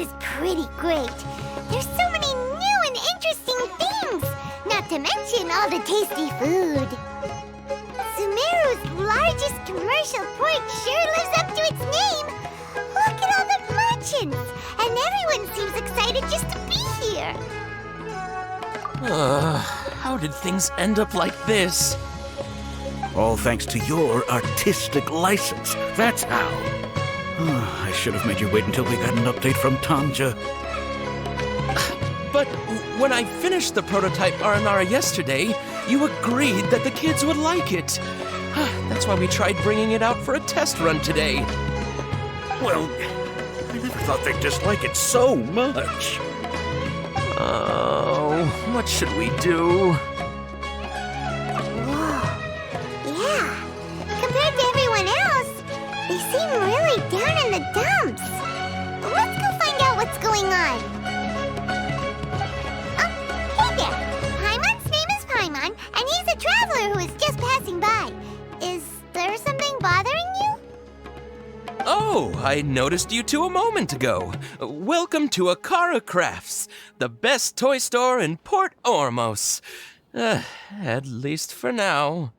is pretty great. There's so many new and interesting things, not to mention all the tasty food. Sumeru's largest commercial port sure lives up to its name. Look at all the merchants, and everyone seems excited just to be here. How did things end up like this? All thanks to your artistic license. That's how. I should have made you wait until we got an update from Tanja. But when I finished the prototype Aranara yesterday, you agreed that the kids would like it. That's why we tried bringing it out for a test run today. Well, I never thought they'd dislike it so much. Oh, what should we do? Whoa. Yeah. Compared to everyone else, they seem really down in the dumps. Let's go find out what's going on. Oh, hey there. Paimon's name is Paimon, and he's a traveler who is just passing by. Is there something bothering you? Oh, I noticed you two a moment ago. Welcome to Akara Crafts, the best toy store in Port Ormos. At least for now.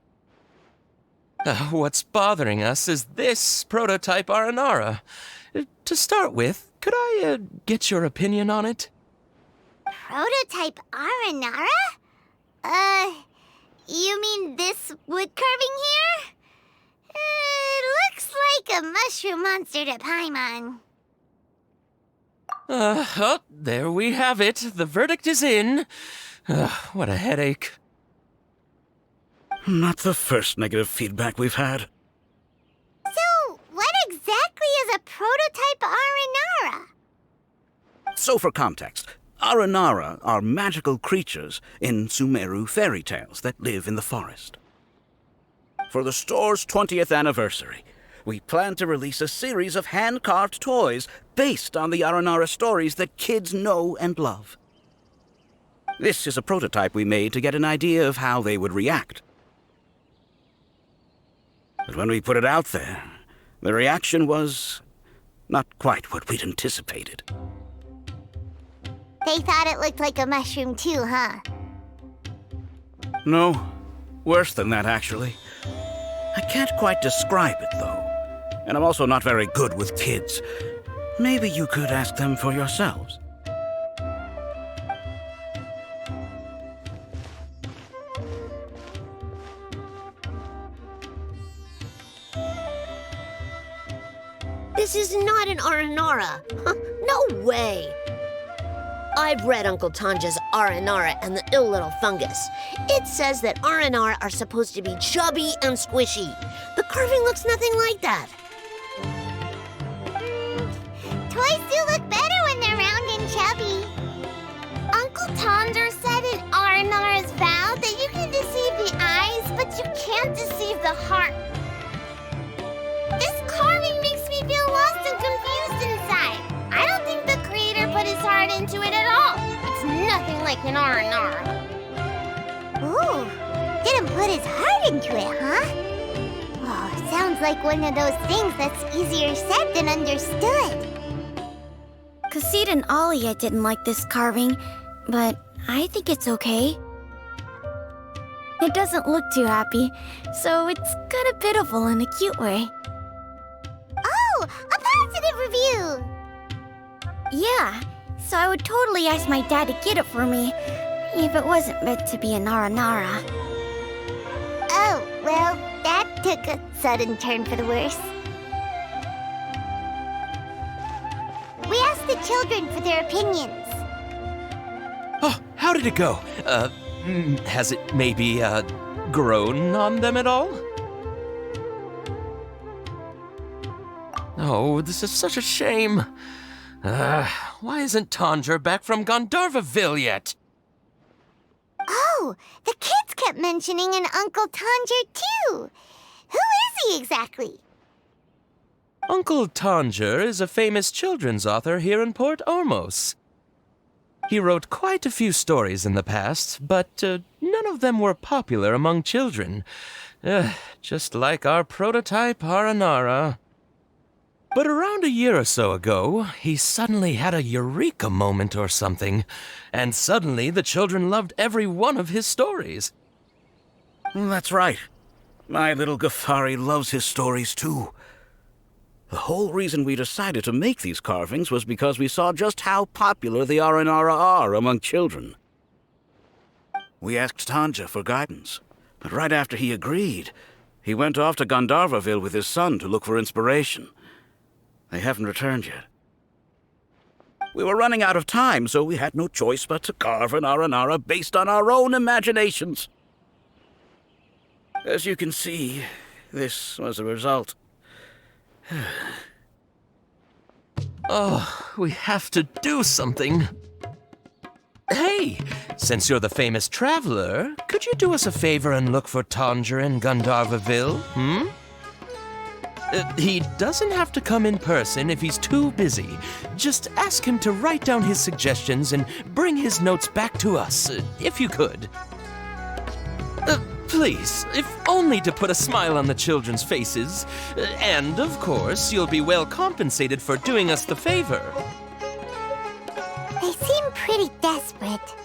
What's bothering us is this prototype Aranara. To start with, could I get your opinion on it? Prototype Aranara? You mean this wood carving here? Looks like a mushroom monster to Paimon. Oh, there we have it. The verdict is in. What a headache. Not the first negative feedback we've had. So, what exactly is a prototype Aranara? So for context, Aranara are magical creatures in Sumeru fairy tales that live in the forest. For the store's 20th anniversary, we plan to release a series of hand-carved toys based on the Aranara stories that kids know and love. This is a prototype we made to get an idea of how they would react. But when we put it out there, the reaction was not quite what we'd anticipated. They thought it looked like a mushroom too, huh? No, worse than that, actually. I can't quite describe it, though. And I'm also not very good with kids. Maybe you could ask them for yourselves. This is not an Aranara. No way. I've read Uncle Tanja's Aranara and the Ill Little Fungus. It says that Aranara are supposed to be chubby and squishy. The carving looks nothing like that. Toys do look better when they're round and chubby. Uncle Tonder said in Aranara's vow that you can deceive the eyes, but you can't deceive the heart. This carving makes me feel lost and confused inside. I don't think the creator put his heart into it at all. It's nothing like an Aranara. Ooh, didn't put his heart into it, huh? Oh, sounds like one of those things that's easier said than understood. Cassid and Alia didn't like this carving, but I think it's okay. It doesn't look too happy, so it's kind of pitiful in a cute way. Oh, a positive review! Yeah, so I would totally ask my dad to get it for me, if it wasn't meant to be an Aranara. Oh, well, that took a sudden turn for the worse. We asked the children for their opinions. Oh, how did it go? Has it maybe, grown on them at all? Oh, this is such a shame. Why isn't Tanja back from Gandharvaville yet? Oh, the kids kept mentioning an Uncle Tanger too. Who is he exactly? Uncle Tanger is a famous children's author here in Port Ormos. He wrote quite a few stories in the past, but none of them were popular among children. Just like our prototype Aranara. But around a year or so ago, he suddenly had a eureka moment or something, and suddenly the children loved every one of his stories. That's right. My little Ghaffari loves his stories too. The whole reason we decided to make these carvings was because we saw just how popular the Aranara are among children. We asked Tanja for guidance, but right after he agreed, he went off to Gandharvaville with his son to look for inspiration. They haven't returned yet. We were running out of time, so we had no choice but to carve an Aranara based on our own imaginations. As you can see, this was the result. Oh, we have to do something. Hey, since you're the famous traveler, could you do us a favor and look for Tanja in Gandharvaville, He doesn't have to come in person if he's too busy. Just ask him to write down his suggestions and bring his notes back to us, if you could. Please, if only to put a smile on the children's faces. And, of course, you'll be well compensated for doing us the favor. They seem pretty desperate.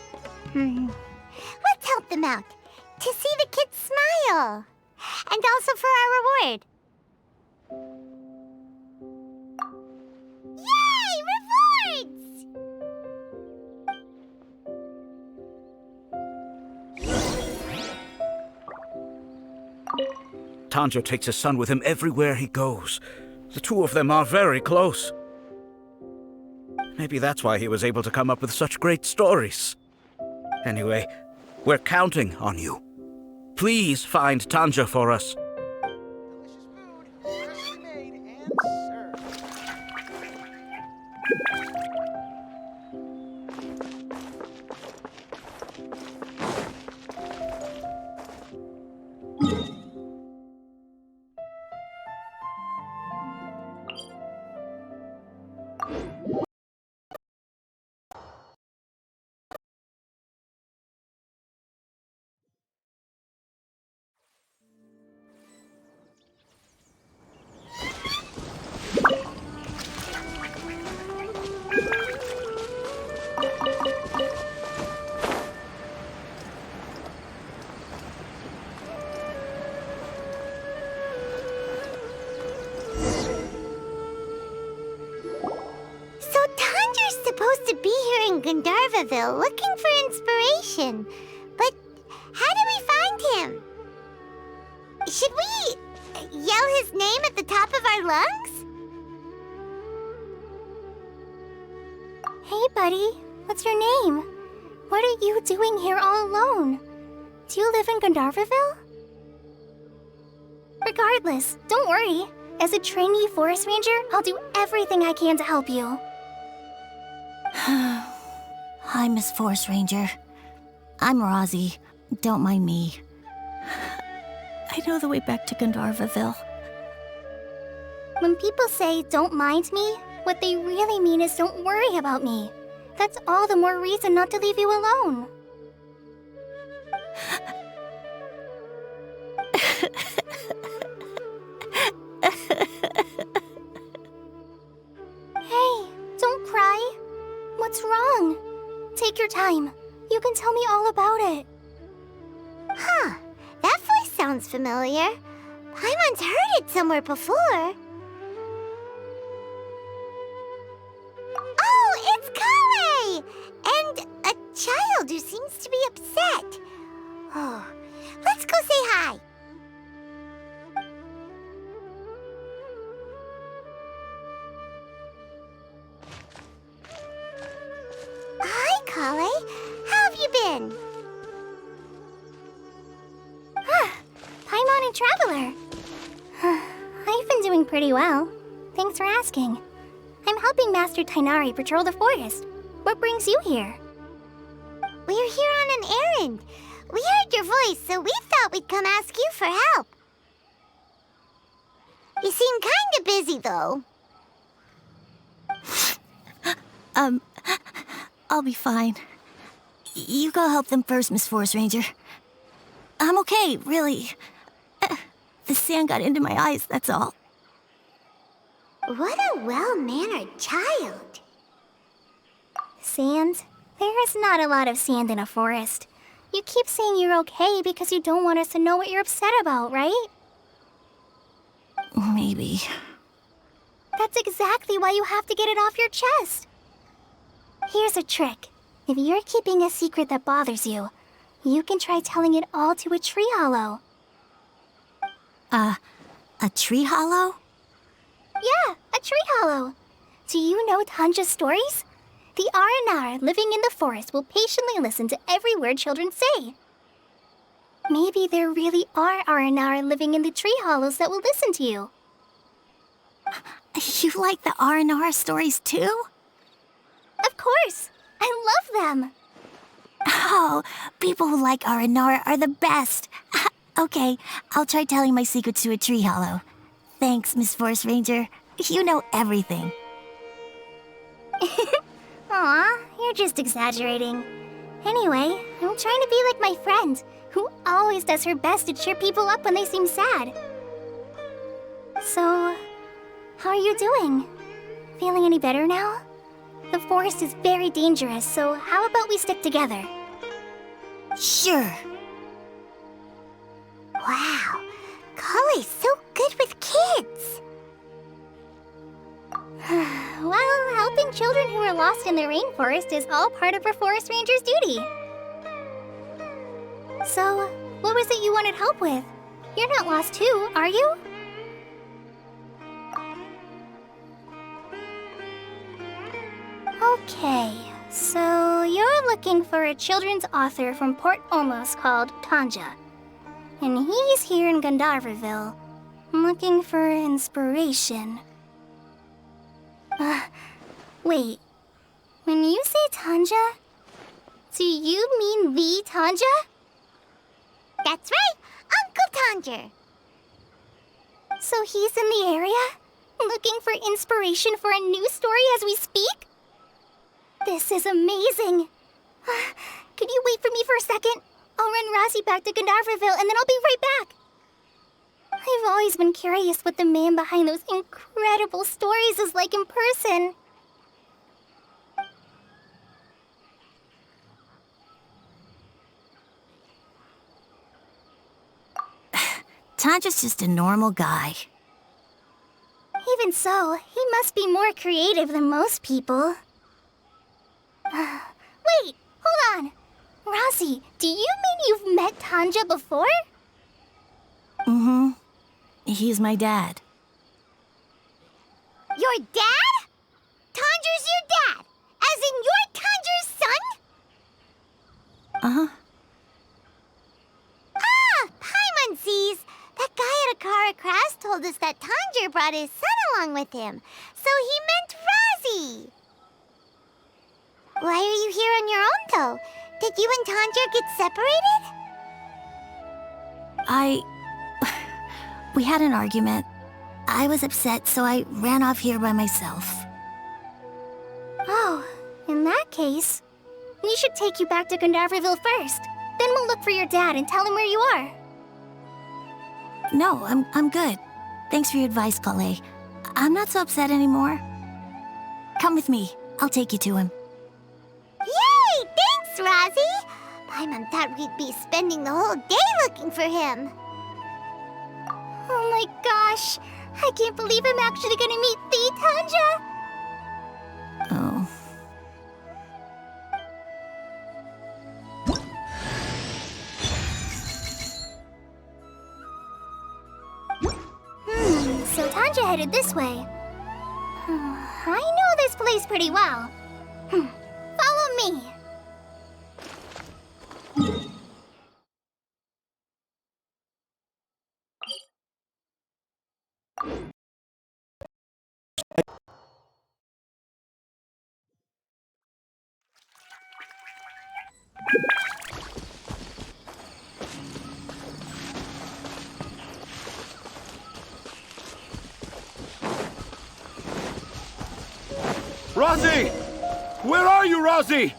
Let's help them out. To see the kids smile. And also for our reward. Yay! Rewards! Tanja takes his son with him everywhere he goes. The two of them are very close. Maybe that's why he was able to come up with such great stories. Anyway, we're counting on you. Please find Tanja for us. Freshly made and served. So Tanja's supposed to be here in Gandharvaville looking for inspiration. But how do we find him? Should we yell his name at the top of our lungs? Hey, buddy. What's your name? What are you doing here all alone? Do you live in Gandharvaville? Regardless, don't worry. As a trainee forest ranger, I'll do everything I can to help you. Hi, Miss Forest Ranger. I'm Rozzy. Don't mind me. I know the way back to Gandharvaville. When people say, don't mind me, what they really mean is don't worry about me. That's all the more reason not to leave you alone. Hey, don't cry. What's wrong? Take your time. You can tell me all about it. Huh, that voice sounds familiar. Paimon's heard it somewhere before. Oh, it's Kale! And a child who seems to be upset. Oh, let's go say hi. Hi, Kale. How have you been? Paimon and Traveler. I've been doing pretty well. Thanks for asking. I'm helping Master Tainari patrol the forest. What brings you here? We're here on an errand. We heard your voice, so we thought we'd come ask you for help. You seem kinda busy, though. I'll be fine. You go help them first, Miss Forest Ranger. I'm okay, really. The sand got into my eyes, that's all. What a well-mannered child. Sand? There is not a lot of sand in a forest. You keep saying you're okay because you don't want us to know what you're upset about, right? Maybe. That's exactly why you have to get it off your chest. Here's a trick. If you're keeping a secret that bothers you, you can try telling it all to a tree hollow. A tree hollow? Yeah, a tree hollow. Do you know Tanja's stories? The Aranara living in the forest will patiently listen to every word children say. Maybe there really are Aranara living in the tree hollows that will listen to you. You like the Aranara stories too? Of course! I love them! Oh, people who like Aranara are the best. Okay, I'll try telling my secrets to a tree hollow. Thanks, Miss Forest Ranger. You know everything. Aw, you're just exaggerating. Anyway, I'm trying to be like my friend, who always does her best to cheer people up when they seem sad. So, how are you doing? Feeling any better now? The forest is very dangerous, so how about we stick together? Sure. Wow, Kale's so good with kids. Well, helping children who are lost in the rainforest is all part of a forest ranger's duty. So, what was it you wanted help with? You're not lost too, are you? Okay, so you're looking for a children's author from Part1 called Tanja. And he's here in Gandharvaville, looking for inspiration. Wait. When you say Tanja, do you mean the Tanja? That's right, Uncle Tanger. So he's in the area, looking for inspiration for a new story as we speak? This is amazing. Could you wait for me for a second? I'll run Rossi back to Gandharvaville and then I'll be right back. I've always been curious what the man behind those incredible stories is like in person. Tanja's just a normal guy. Even so, he must be more creative than most people. Wait, hold on. Rossi, do you mean you've met Tanja before? Mm-hmm. He's my dad. Your dad? Tanger's your dad? As in you're Tanger's son? Uh-huh. Ah, Paimon sees. That guy at Akara Crafts told us that Tanger brought his son along with him. So he meant Razi. Why are you here on your own, though? Did you and Tanger get separated? We had an argument. I was upset, so I ran off here by myself. Oh, in that case, we should take you back to Gandharvaville first. Then we'll look for your dad and tell him where you are. No, I'm good. Thanks for your advice, Kale. I'm not so upset anymore. Come with me. I'll take you to him. Yay! Thanks, Razi! Paimon thought we'd be spending the whole day looking for him. Oh my gosh! I can't believe I'm actually gonna meet the Tanja! Oh. So Tanja headed this way. I know this place pretty well. Follow me. Rosie! Where are you, Rosie?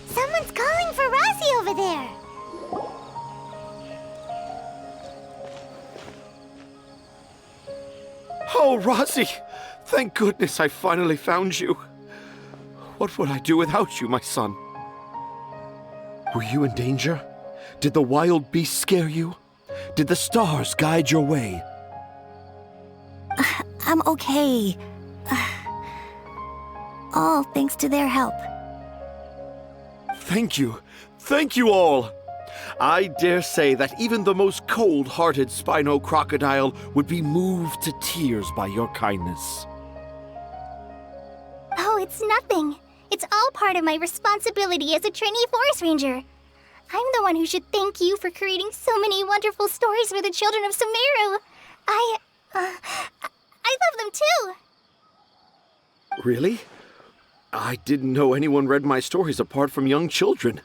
Someone's calling for Razi over there. Oh, Rosie! Thank goodness I finally found you. What would I do without you, my son? Were you in danger? Did the wild beasts scare you? Did the stars guide your way? I'm okay. All thanks to their help. Thank you. Thank you all. I dare say that even the most cold-hearted Spino crocodile would be moved to tears by your kindness. Oh, it's nothing. It's all part of my responsibility as a trainee forest ranger. I'm the one who should thank you for creating so many wonderful stories for the children of Sumeru. I love them too. Really? I didn't know anyone read my stories apart from young children.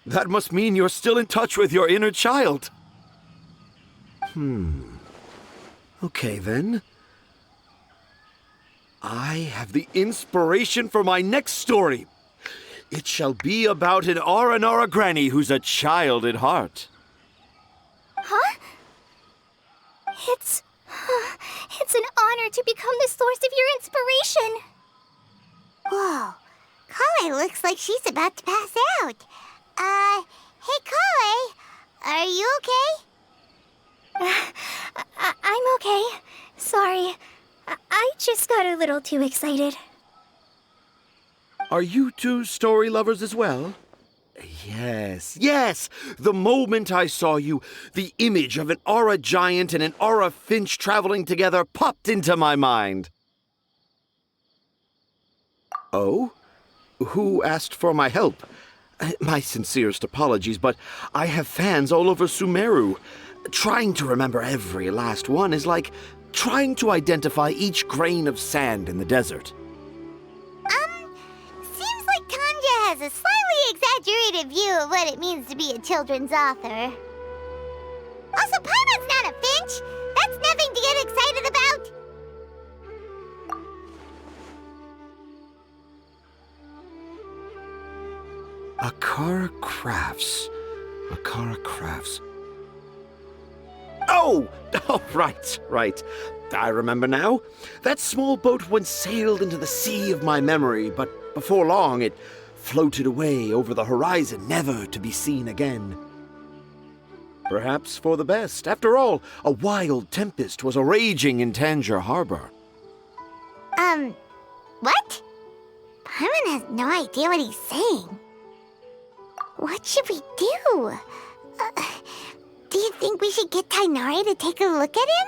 That must mean you're still in touch with your inner child. Okay, then. I have the inspiration for my next story. It shall be about an Aranara granny who's a child at heart. Huh? It's an honor to become the source of your inspiration. Whoa. Kale looks like she's about to pass out. Hey, Kale, are you okay? I'm okay. Sorry. I just got a little too excited. Are you two story lovers as well? Yes. The moment I saw you, the image of an aura giant and an aura finch traveling together popped into my mind. Oh? Who asked for my help? My sincerest apologies, but I have fans all over Sumeru. Trying to remember every last one is like trying to identify each grain of sand in the desert. Seems like Tanja has a slightly exaggerated view of what it means to be a children's author. Also, Paimon's not a finch. That's nothing to get excited about. Akara Crafts. Oh, right. I remember now. That small boat once sailed into the sea of my memory, but before long it floated away over the horizon, never to be seen again. Perhaps for the best. After all, a wild tempest was a-raging in Tangier Harbor. What? Paimon has no idea what he's saying. What should we do? Do you think we should get Tainari to take a look at him?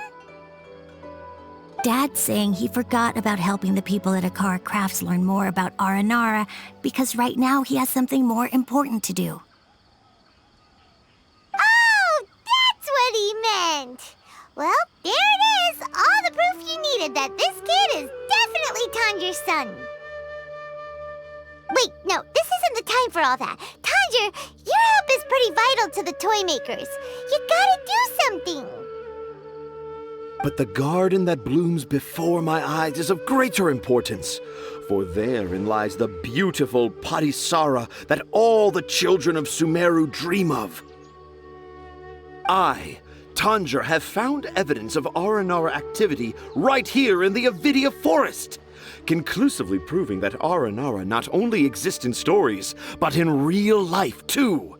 Dad's saying he forgot about helping the people at Akara Crafts learn more about Aranara because right now he has something more important to do. Oh, that's what he meant! Well, there it is! All the proof you needed that this kid is definitely Tanger's son. Wait, no, this isn't the time for all that. Tanger, your help is pretty vital to the toy makers. You gotta do something. But the garden that blooms before my eyes is of greater importance, for therein lies the beautiful Patisara that all the children of Sumeru dream of. I, Tanger, have found evidence of Aranara activity right here in the Avidia Forest, conclusively proving that Aranara not only exists in stories, but in real life too.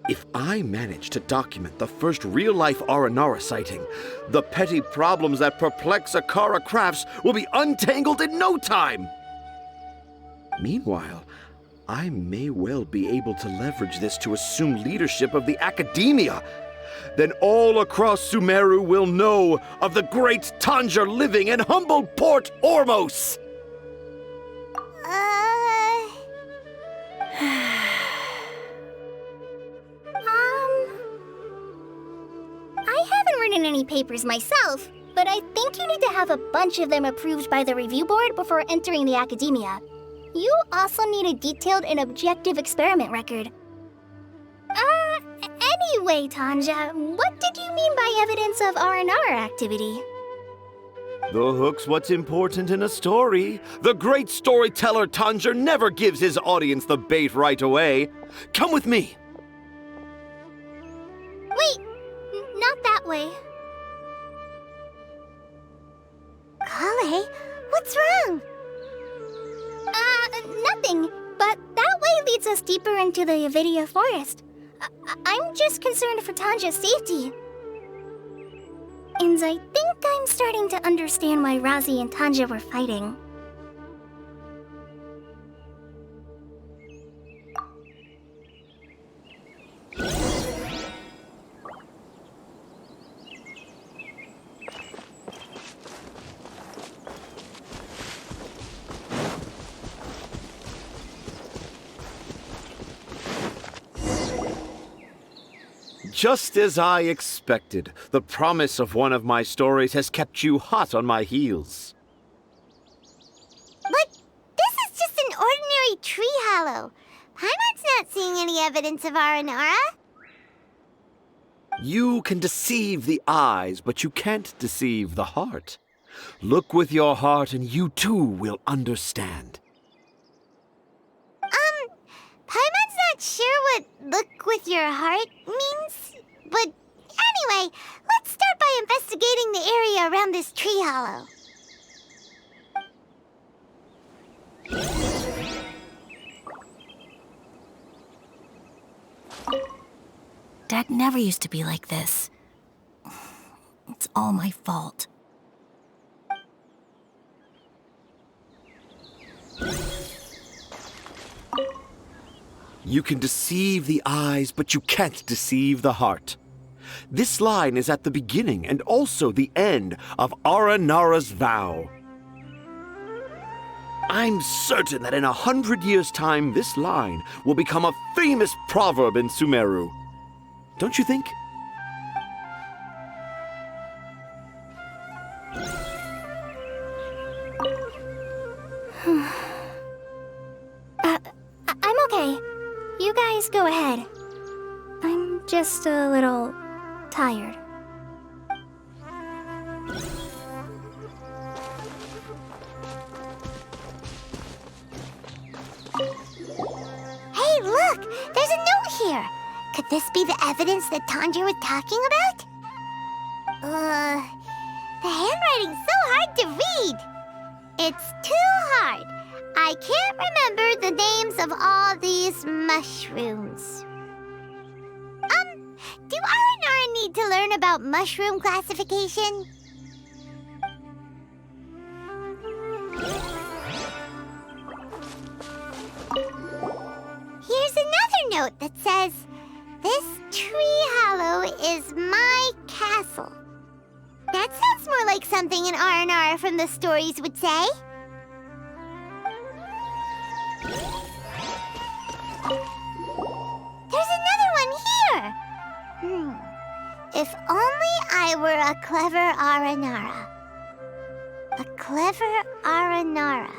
If I manage to document the first real-life Aranara sighting, the petty problems that perplex Akara Crafts will be untangled in no time. Meanwhile, I may well be able to leverage this to assume leadership of the academia. Then all across Sumeru will know of the great Tanger living in humble Port Ormos. I haven't written any papers myself, but I think you need to have a bunch of them approved by the review board before entering the academia. You also need a detailed and objective experiment record. Anyway, Tanja, what did you mean by evidence of Aranara activity? The hook's what's important in a story. The great storyteller Tanger never gives his audience the bait right away. Come with me. Wait, not that way. us deeper into the Avidia forest. I'm just concerned for Tanja's safety. And I think I'm starting to understand why Razi and Tanja were fighting. Just as I expected, the promise of one of my stories has kept you hot on my heels. But this is just an ordinary tree hollow. Paimon's not seeing any evidence of Aranara. You can deceive the eyes, but you can't deceive the heart. Look with your heart and you too will understand. Paimon's not sure what look with your heart means. But anyway, let's start by investigating the area around this tree hollow. Dad never used to be like this. It's all my fault. You can deceive the eyes, but you can't deceive the heart. This line is at the beginning and also the end of Aranara's vow. I'm certain that in 100 years' time, this line will become a famous proverb in Sumeru. Don't you think? I'm okay. You guys go ahead. I'm just a little tired. Hey, look! There's a note here! Could this be the evidence that Tanja was talking about? The handwriting's so hard to read. It's too hard. I can't remember the names of all these mushrooms. Do Aranara need to learn about mushroom classification? Here's another note that says, "This tree hollow is my castle." That sounds more like something an Aranara from the stories would say. There's another one here! If only I were a clever Aranara. A clever Aranara.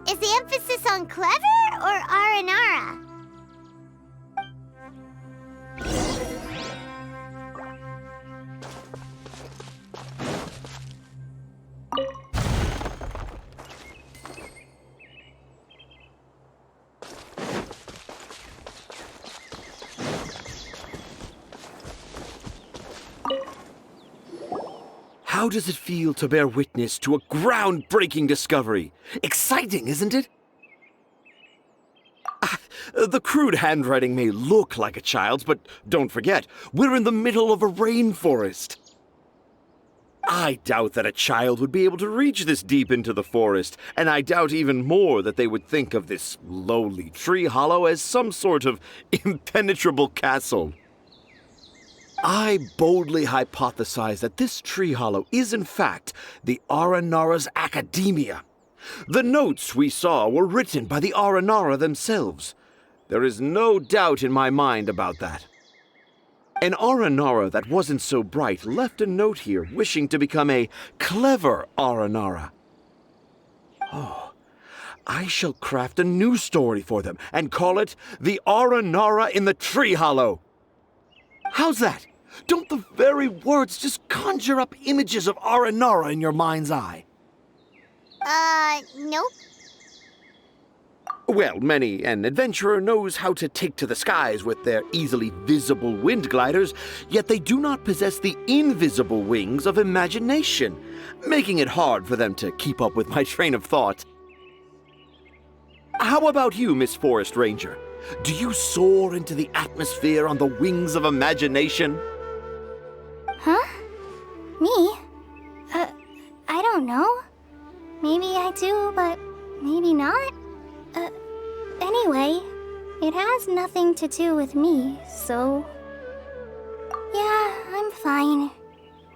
Is the emphasis on clever or Aranara? How does it feel to bear witness to a groundbreaking discovery? Exciting, isn't it? The crude handwriting may look like a child's, but don't forget, we're in the middle of a rainforest. I doubt that a child would be able to reach this deep into the forest, and I doubt even more that they would think of this lowly tree hollow as some sort of impenetrable castle. I boldly hypothesize that this tree hollow is in fact the Aranara's academia. The notes we saw were written by the Aranara themselves. There is no doubt in my mind about that. An Aranara that wasn't so bright left a note here wishing to become a clever Aranara. Oh, I shall craft a new story for them and call it The Aranara in the Tree Hollow. How's that? Don't the very words just conjure up images of Aranara in your mind's eye? Nope. Well, many an adventurer knows how to take to the skies with their easily visible wind gliders, yet they do not possess the invisible wings of imagination, making it hard for them to keep up with my train of thought. How about you, Miss Forest Ranger? Do you soar into the atmosphere on the wings of imagination? Huh? Me? I don't know. Maybe I do, but maybe not. Anyway, it has nothing to do with me, so... Yeah, I'm fine.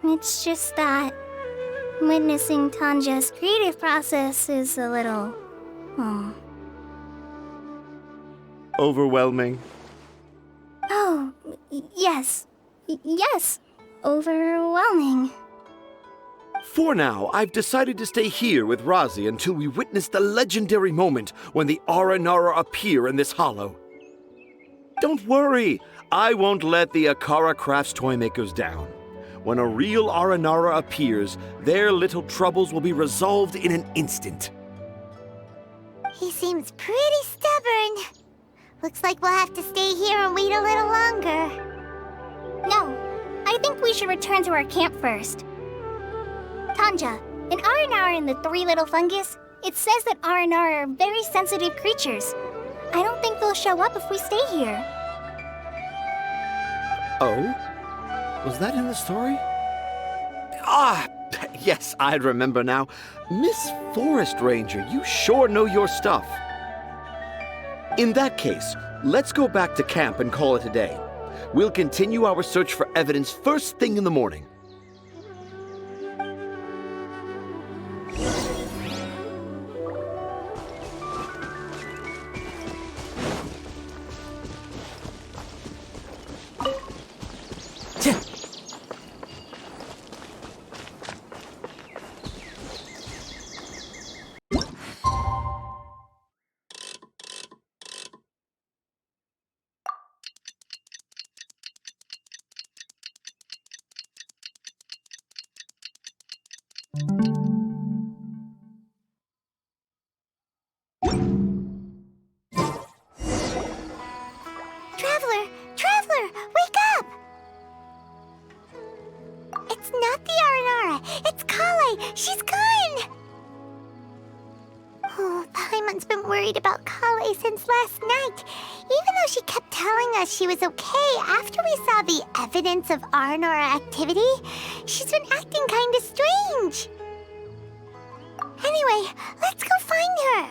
It's just that witnessing Tanja's creative process is a little... Overwhelming. Oh, yes. Yes. Overwhelming. For now, I've decided to stay here with Razi until we witness the legendary moment when the Aranara appear in this hollow. Don't worry, I won't let the Akara Crafts toy makers down. When a real Aranara appears, their little troubles will be resolved in an instant. He seems pretty stubborn. Looks like we'll have to stay here and wait a little longer. No, I think we should return to our camp first. Tanja, in Aranara and the Three Little Fungus, it says that Aranara are very sensitive creatures. I don't think they'll show up if we stay here. Oh? Was that in the story? Ah, yes, I remember now. Miss Forest Ranger, you sure know your stuff. In that case, let's go back to camp and call it a day. We'll continue our search for evidence first thing in the morning. Traveler, wake up! It's not the Aranara, it's Kale. She's gone! Oh, Paimon's been worried about Kale since last night. Even though she kept telling us she was okay after we saw the evidence of Aranara activity, she's been acting kinda strange. Anyway, let's go find her.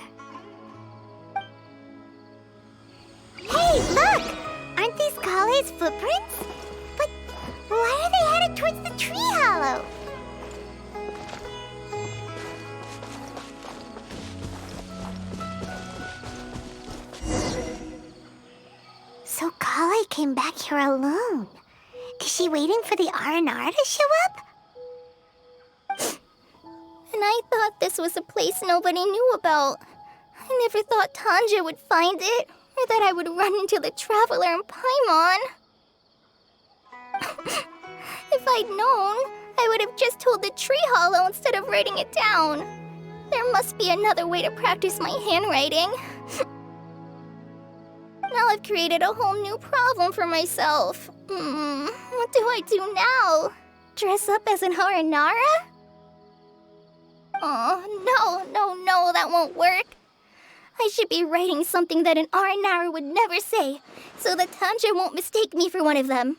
Hey, look! Aren't these Kale's footprints? But why are they headed towards the tree hollow? So Kale came back here alone. Is she waiting for the Aranara to show up? And I thought this was a place nobody knew about. I never thought Tanja would find it, or that I would run into the Traveler and Paimon. If I'd known, I would have just told the tree hollow instead of writing it down. There must be another way to practice my handwriting. Now I've created a whole new problem for myself. What do I do now? Dress up as an Aranara? Oh, no, that won't work. I should be writing something that an Aranara would never say, so that Tanja won't mistake me for one of them.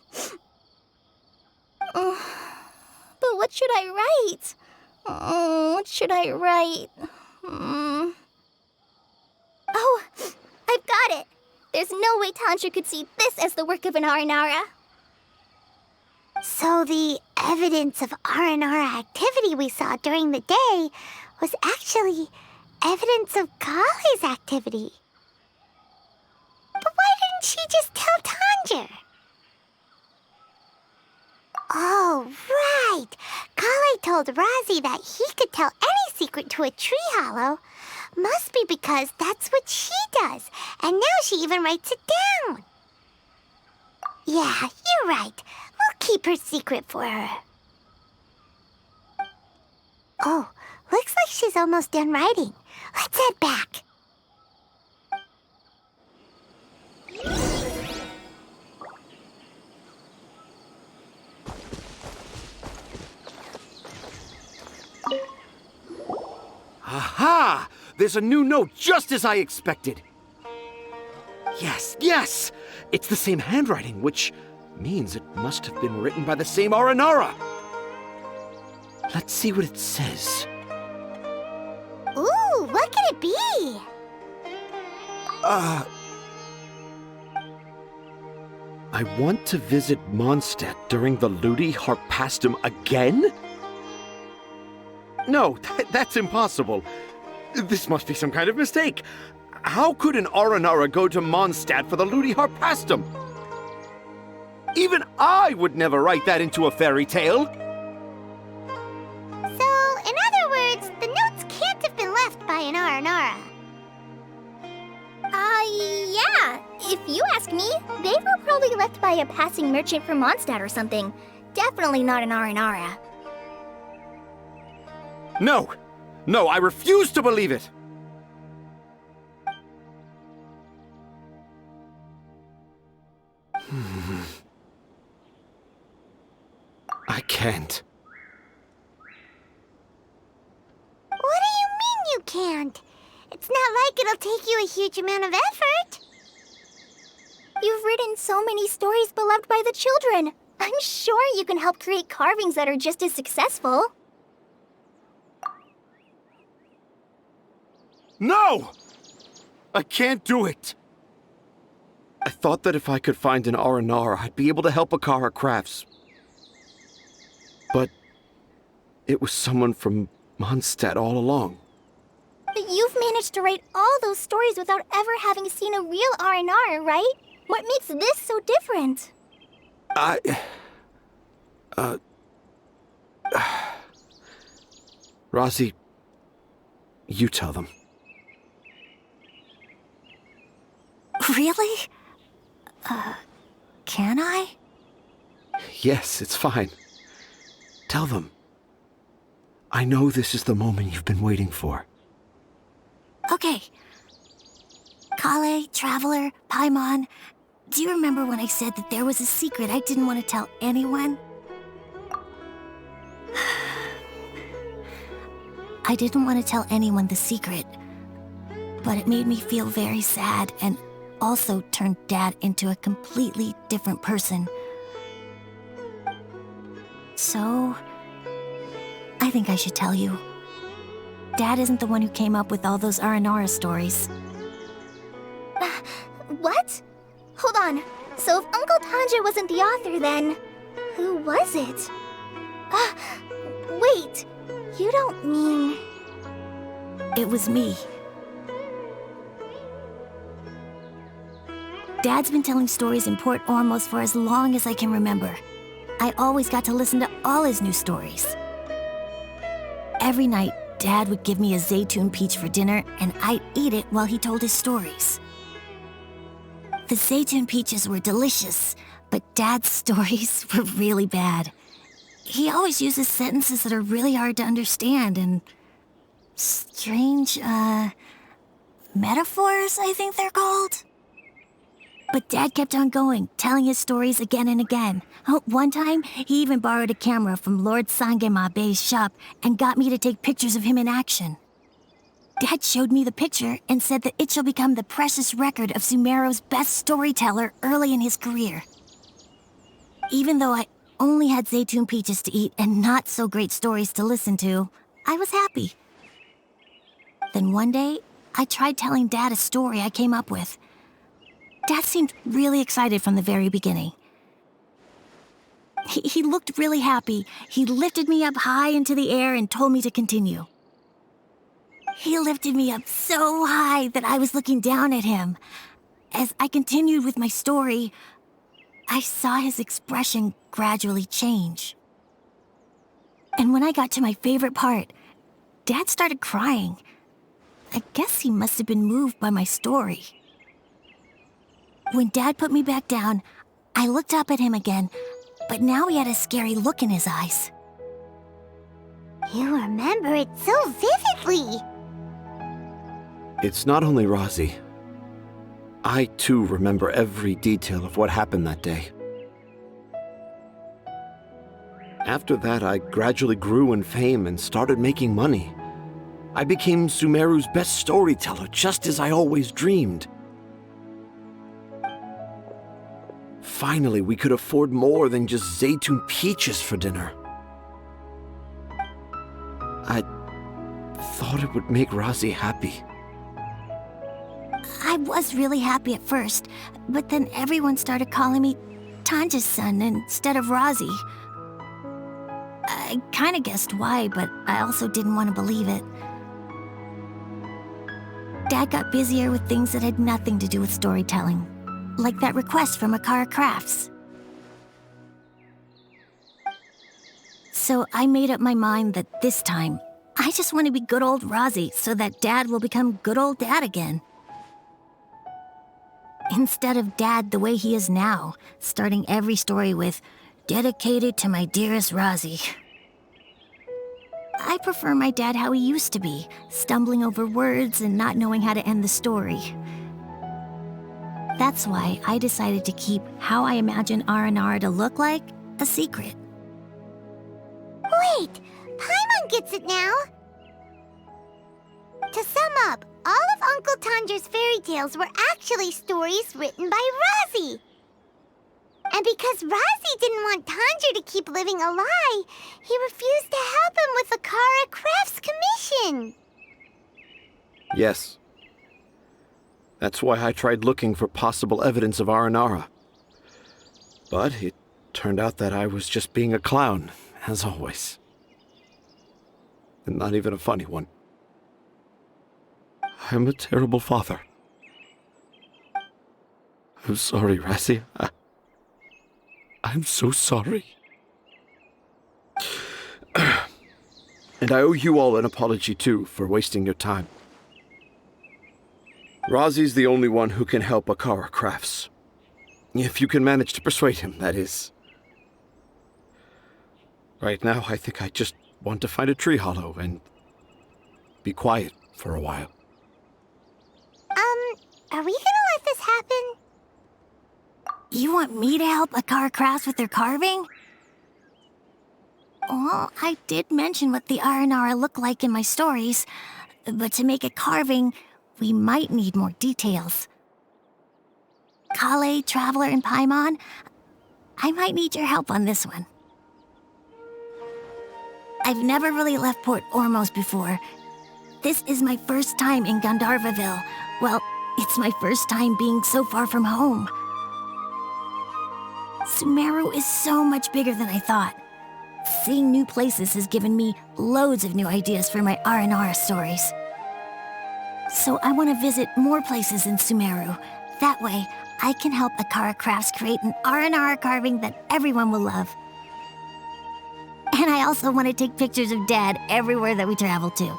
But what should I write? What should I write? Oh, I've got it! There's no way Tanja could see this as the work of an Aranara. So the evidence of Aranara activity we saw during the day was actually evidence of Kale's activity. But why didn't she just tell Tanja? Oh, right. Kale told Razi that he could tell any secret to a tree hollow. Must be because that's what she does, and now she even writes it down. Yeah, you're right. We'll keep her secret for her. Oh, looks like she's almost done writing. Let's head back. Aha! There's a new note just as I expected. Yes, yes! It's the same handwriting, which means it must have been written by the same Aranara. Let's see what it says. Ooh, what could it be? I want to visit Mondstadt during the Ludi Harpastum again? No, that's impossible. This must be some kind of mistake. How could an Aranara go to Mondstadt for the Ludi Harpastum? Even I would never write that into a fairy tale. So, in other words, the notes can't have been left by an Aranara. Yeah. If you ask me, they were probably left by a passing merchant from Mondstadt or something. Definitely not an Aranara. No, I refuse to believe it. I can't. What do you mean you can't? It's not like it'll take you a huge amount of effort. You've written so many stories beloved by the children. I'm sure you can help create carvings that are just as successful. No! I can't do it. I thought that if I could find an Aranara, I'd be able to help Akara Crafts. But it was someone from Mondstadt all along. But you've managed to write all those stories without ever having seen a real Aranara, right? What makes this so different? Rosie, you tell them. Really? Can I? Yes, it's fine. Tell them. I know this is the moment you've been waiting for. Okay. Kale, Traveler, Paimon, do you remember when I said that there was a secret I didn't want to tell anyone? I didn't want to tell anyone the secret, but it made me feel very sad and also turned Dad into a completely different person. So, I think I should tell you. Dad isn't the one who came up with all those Aranara stories. What? Hold on. So if Uncle Tanja wasn't the author, then who was it? Wait. You don't mean... It was me. Dad's been telling stories in Port Ormos for as long as I can remember. I always got to listen to all his new stories. Every night, Dad would give me a Zaytun peach for dinner, and I'd eat it while he told his stories. The Zaytun peaches were delicious, but Dad's stories were really bad. He always uses sentences that are really hard to understand and strange, metaphors, I think they're called. But Dad kept on going, telling his stories again and again. One time, he even borrowed a camera from Lord Sangema Bey's shop and got me to take pictures of him in action. Dad showed me the picture and said that it shall become the precious record of Sumeru's best storyteller early in his career. Even though I only had Zaytun peaches to eat and not so great stories to listen to, I was happy. Then one day, I tried telling Dad a story I came up with. Dad seemed really excited from the very beginning. He looked really happy. He lifted me up high into the air and told me to continue. He lifted me up so high that I was looking down at him. As I continued with my story, I saw his expression gradually change. And when I got to my favorite part, Dad started crying. I guess he must have been moved by my story. When Dad put me back down, I looked up at him again, but now he had a scary look in his eyes. You remember it so vividly. It's not only Rosie. I, too, remember every detail of what happened that day. After that, I gradually grew in fame and started making money. I became Sumeru's best storyteller, just as I always dreamed. finally we could afford more than just Zaytun peaches for dinner. I thought it would make Razi happy. I was really happy at first, but then everyone started calling me Tanja's son instead of Razi. I kinda guessed why, but I also didn't want to believe it. Dad got busier with things that had nothing to do with storytelling, like that request from Akara Crafts. So I made up my mind that this time, I just want to be good old Razi so that Dad will become good old Dad again. Instead of Dad the way he is now, starting every story with, "Dedicated to my dearest Razi." I prefer my dad how he used to be, stumbling over words and not knowing how to end the story. That's why I decided to keep how I imagine Aranara to look like a secret. Wait, Paimon gets it now. To sum up, all of Uncle Tanja's fairy tales were actually stories written by Razi. And because Razi didn't want Tanja to keep living a lie, he refused to help him with the Akara Crafts commission. Yes. That's why I tried looking for possible evidence of Aranara. But it turned out that I was just being a clown, as always. And not even a funny one. I'm a terrible father. I'm sorry, Razi. I'm so sorry. And I owe you all an apology, too, for wasting your time. Razi's the only one who can help Akara Crafts. If you can manage to persuade him, that is. Right now, I think I just want to find a tree hollow and be quiet for a while. Are we gonna let this happen? You want me to help Akara Crafts with their carving? Well, I did mention what the Aranara look like in my stories, but to make a carving, we might need more details. Kale, Traveler, and Paimon, I might need your help on this one. I've never really left Port Ormos before. This is my first time in Gandharvaville. Well, it's my first time being so far from home. Sumeru is so much bigger than I thought. Seeing new places has given me loads of new ideas for my Aranara stories. So I want to visit more places in Sumeru. That way, I can help Akara Crafts create an Aranara carving that everyone will love. And I also want to take pictures of Dad everywhere that we travel to.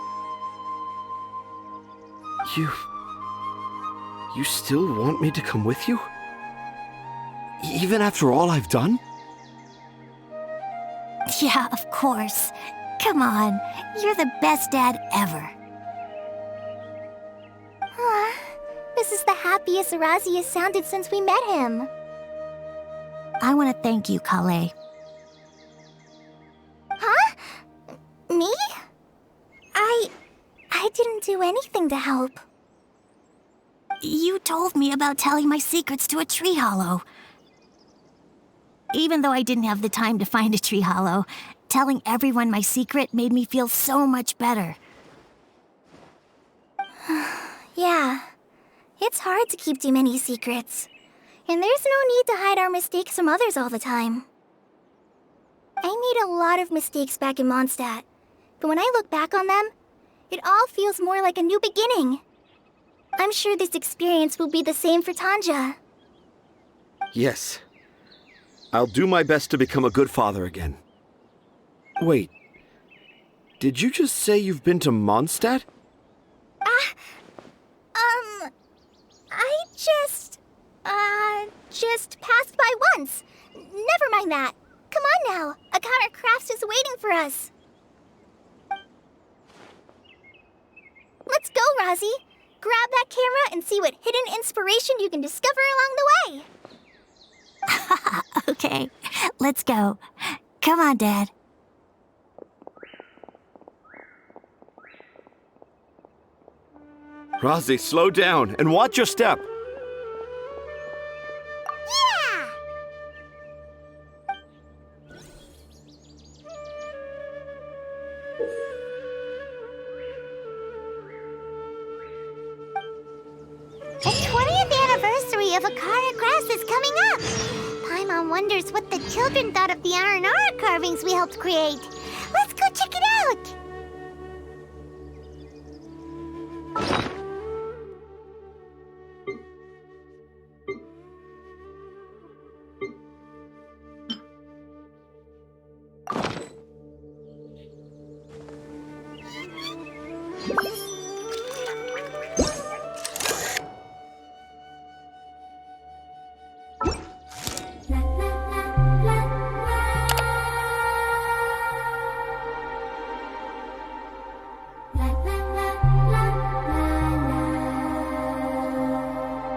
You still want me to come with you? Even after all I've done? Yeah, of course. Come on, you're the best dad ever. This is the happiest Razi has sounded since we met him. I want to thank you, Kale. Huh? Me? I didn't do anything to help. You told me about telling my secrets to a tree hollow. Even though I didn't have the time to find a tree hollow, telling everyone my secret made me feel so much better. Yeah. It's hard to keep too many secrets. And there's no need to hide our mistakes from others all the time. I made a lot of mistakes back in Mondstadt. But when I look back on them, it all feels more like a new beginning. I'm sure this experience will be the same for Tanja. Yes. I'll do my best to become a good father again. Wait. Did you just say you've been to Mondstadt? I just passed by once. Never mind that. Come on now. Akara Crafts is waiting for us. Let's go, Razi. Grab that camera and see what hidden inspiration you can discover along the way. Okay, let's go. Come on, Dad. Razi, slow down and watch your step. Yeah! The 20th anniversary of Akara Crafts is coming up! Paimon wonders what the children thought of the Aranara carvings we helped create.